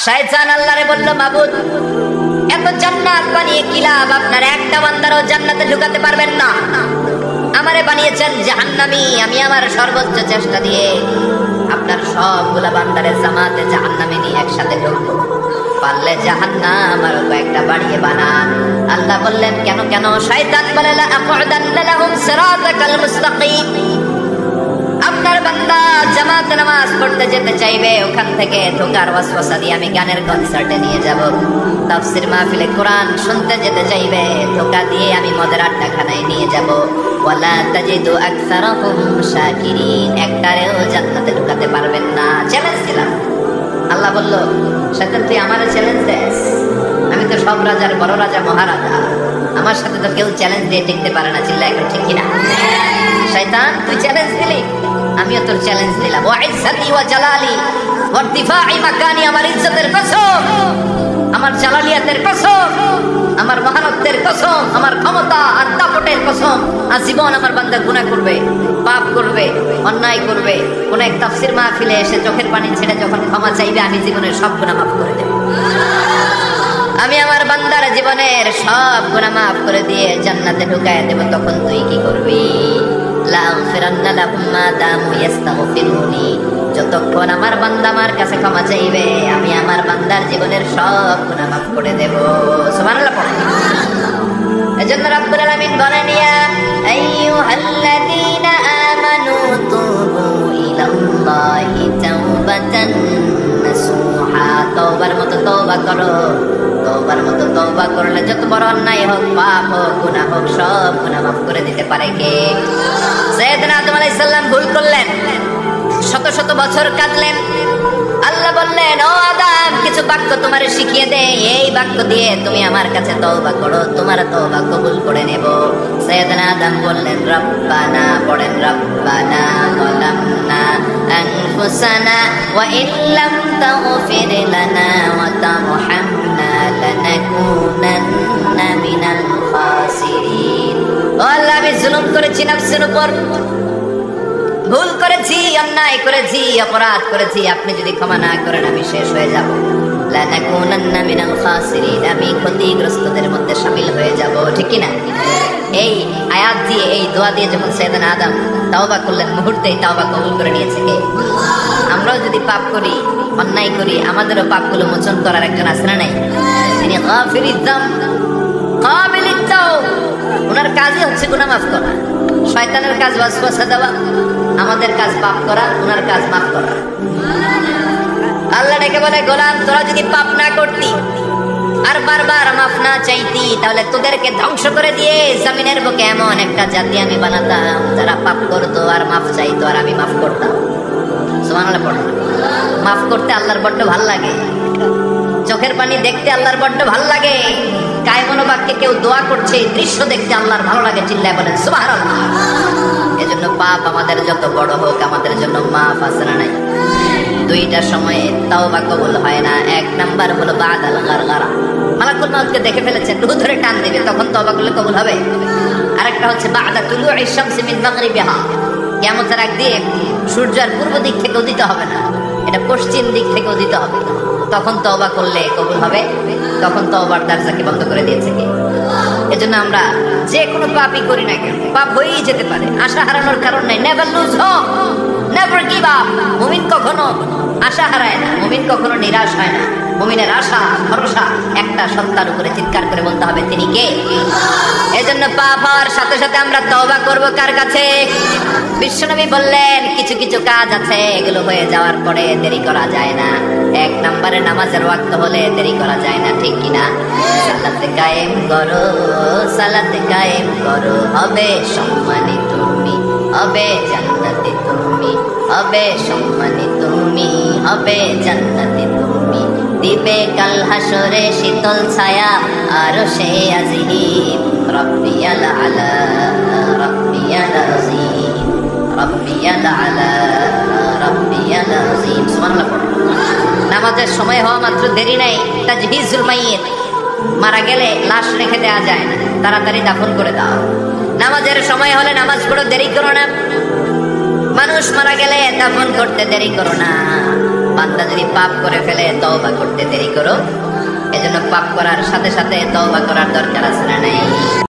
শয়তান আল্লাহরে বলল, মাবুদ এত জান্নাত বানিয়ে কি লাভ, আপনার একটা বান্দারও জান্নাতে ঢুকাতে পারবেন না। আমারে বানিয়েছেন জাহান্নামী, আমি আমার সর্বোচ্চ চেষ্টা দিয়ে আপনার সবগুলা বান্দারে জামাতে জাহান্নামে নিয়ে একসাথে ঢুকবো, পারলে জাহান্নাম আরো কয়েকটা বাড়িয়ে বানান। আল্লাহ বললেন, কেন কেন? শয়তান বলে, লা আকুদান্না লাহুম সিরাতাকাল মুস্তাকিম। আপনার বান্দা জামাতে নামাজ পড়তে যেতে চাইবে, ওখান থেকে ধোকার ওয়াসওয়াসা দিয়ে আমি গানের কনসার্টে নিয়ে যাব। তাফসীর মাহফিলে কোরআন শুনতে যেতে চাইবে, ধোকা দিয়ে আমি মদের আড্ডাখানায় নিয়ে যাব। ওয়ালা তাজিদু আকসারাহুম শাকিরিন। একটারেও জান্নাতে ঢুকাতে পারবেন না। চ্যালেঞ্জ দিলাম। আল্লাহ বলল, শয়তান তুই আমারে চ্যালেঞ্জ দেস? আমি তো সব রাজার বড় রাজা, মহারাজা, আমার সাথে তো কেউ চ্যালেঞ্জ দিয়ে টিকতে পারে না। চিল্লা এখন ঠিক কিনা? শয়তান তুই চ্যালেঞ্জ দিলি, আমিও তোর চ্যালেঞ্জ দিলাম। ওয়া ইজ্জতি ওয়া জালালি ওয়া ইরতিফাই মাকানি, আমার ইজ্জতের কসম, আমার জালালিয়াতের কসম, আমার মহানত্বের কসম, আমার ক্ষমতা আর দাপটের কসম, আজীবন আমার বান্দা গুনাহ করবে, পাপ করবে, অন্যায় করবে, কোন এক তাফসীর মাহফিলে এসে চোখের পানি ছেড়ে যখন ক্ষমা চাইবে, আমি জীবনের সব গুনাহ মাফ করে দেব। আমি আমার বান্দার জীবনের সব গুনাহ মাফ করে দিয়ে জান্নাতে ঢুকায় দেব। তখন তুই কি করবি? লাগফিরান্না লাহুম মা দামু ইস্তাগফিরুনি। যতক্ষণ আমার বান্দা আমার কাছে ক্ষমা চাইবে, আমি আমার বান্দার জীবনের সব গুনাহ মাফ করে দেব। সুবহানাল্লাহ পড়েন। এজন্য রব্বুল আলামিন বলেন, ইয়া আইয়ুহাল্লাযীনা আমানু তুবু ইলাল্লাহি তাওবাতান নাসুহা। তওবার মতো তওবা করো। তওবার মতো তওবা করলে যত বড় অন্যায় হোক, পাপ হোক, গুনাহ হোক, সব গুনাহ মাফ করে দিতে পারে কে? সাইয়েদনা আদম আলাইহিস সালাম ভুল করলেন, শত শত বছর কাঁদলেন। আল্লাহ বললেন, ও আদম, কিছু বাক্য তোমারে শিখিয়ে দে, এই বাক্য দিয়ে তুমি আমার কাছে তওবা করো, তোমার তওবা কবুল করে নেব। সাইয়েদনা আদম বললেন, রব্বানা, পড়েন, রব্বানা যালামনা আনফুসানা ওয়া ইল্লাম তাগফির লানা ওয়া তারহামনা লানাকুনান্না মিনাল খাসিরিন। ও আল্লাহ, আমি জুলুম করেছি নফসের উপর, ভুল করেছি, অন্যায় করেছি, অপরাধ করেছি, আপনি যদি ক্ষমা না করেন আমি শেষ হয়ে যাব। লানাকুনান্না মিনাল খাসিরিন, আমি ক্ষতিগ্রস্তদের মধ্যে শামিল হয়ে যাব। ঠিক কি না? এই আয়াত দিয়ে, এই দোয়া দিয়ে যখন সাইয়েদনা আদম তাওবা করলেন, মুহূর্তেই তাওবা কবুল করে নিয়েছে কে? আমরাও যদি পাপ করি, অন্যায় করি, আমাদেরও পাপগুলো মোচন করার একজন আছে না নাই? তিনি গাফিরিদ যামব কাবিলিত তাওব। ওনার কাজই হচ্ছে গুনাহ মাফ করা। শয়তানের কাজ ওয়াসওয়াসা দেওয়া, আমাদের কাজ পাপ করা, ওনার কাজ মাফ করা। আল্লাহ ডেকে বলে, গোলাম, তোরা যদি পাপ না করতি আর বারবার মাফ না চাইতি, তাহলে তোদেরকে ধ্বংস করে দিয়ে জমিনের বুকে এমন একটা জাতি আমি বানাতাম যারা পাপ করতো আর মাফ চাইতো, আর আমি মাফ করতাম। সুবহানাল্লাহ পড়ে। মাফ করতে আল্লাহর বড্ড ভাল লাগে, চোখের পানি দেখতে আল্লাহর বড্ড ভাল লাগে, কায়মনো বাক্যে কেউ দোয়া করছে এই দৃশ্য দেখতে আল্লাহর ভালো লাগে। চিল্লায় বলেন সুবহানাল্লাহ। এজন্য পাপ আমাদের যত বড় হোক, আমাদের জন্য মাফ আছে না নাই? দুইটা সময়ে তাওবা কবুল হয় না। এক নাম্বার হলো বাদাল গারগারা, মালাকুল মউতকে দেখে ফেলেছেন, রূহ ধরে টান দিবে, তখন তওবা করলে কবুল হবে। আরেকটা হচ্ছে বাদা তুলুই শামসি মিন মাগরিবিহা, কিয়ামতের আগ দিয়ে সূর্য আর পূর্ব দিক থেকে উদিত হবে না, এটা পশ্চিম দিক থেকে উদিত হবে, তখন তওবা করলে কবুল হবে। তখন তওবার দরজাকে বন্ধ করে দিয়েছে কে? এজন্য আমরা যে কোনো পাপই করি না কেন, পাপ হয়েই যেতে পারে, আশা হারানোর কারণ নাই। Never lose hope, never give up. মুমিন কখনো আশা হারায় না, মুমিন কখনো নিরাশ হয় না। মুমিনের আশা ভরসা একটা সত্তার উপরে, চিৎকার করে বলতে হবে তিনি কে? এজন্য পাপ হওয়ার সাথে সাথে আমরা তওবা করব কার কাছে? বিশ্বনবী বললেন, কিছু কিছু কাজ আছে এগুলো হয়ে যাওয়ার পরে দেরি করা যায় না। এক নম্বরে নামাজের ওয়াক্ত হলে দেরি করা যায় না। ঠিক কিনা? সালাত কায়েম করো, সালাত কায়েম করো, হবে সম্মানী তুমি, হবে জান্নাতি তুমি, হবে সম্মানী তুমি, হবে জান্নাতি তুমি, দিবে কাল হাসরে শীতল ছায়া আরশে আজিম। রব্বিয়াল আলা, রব্বিয়াল আযীম, রব্বিয়াল আলা, রব্বিয়াল আযীম। সুবহানাল্লাহ পড়ো। নামাজের সময় হওয়া মাত্র দেরি নাই, তাজহিজুল মাইয়িত, মারা গেলে লাশ রেখে দেওয়া যায় না, তাড়াতাড়ি দাফন করে দাও। নামাজের সময় হলে নামাজ পড়ো, দেরি করো না। মানুষ মারা গেলে দাফন করতে দেরি করো না। বান্দা যদি পাপ করে ফেলে তওবা করতে দেরি করো, এজন্য পাপ করার সাথে সাথে তওবা করার দরকার আছে না নাই?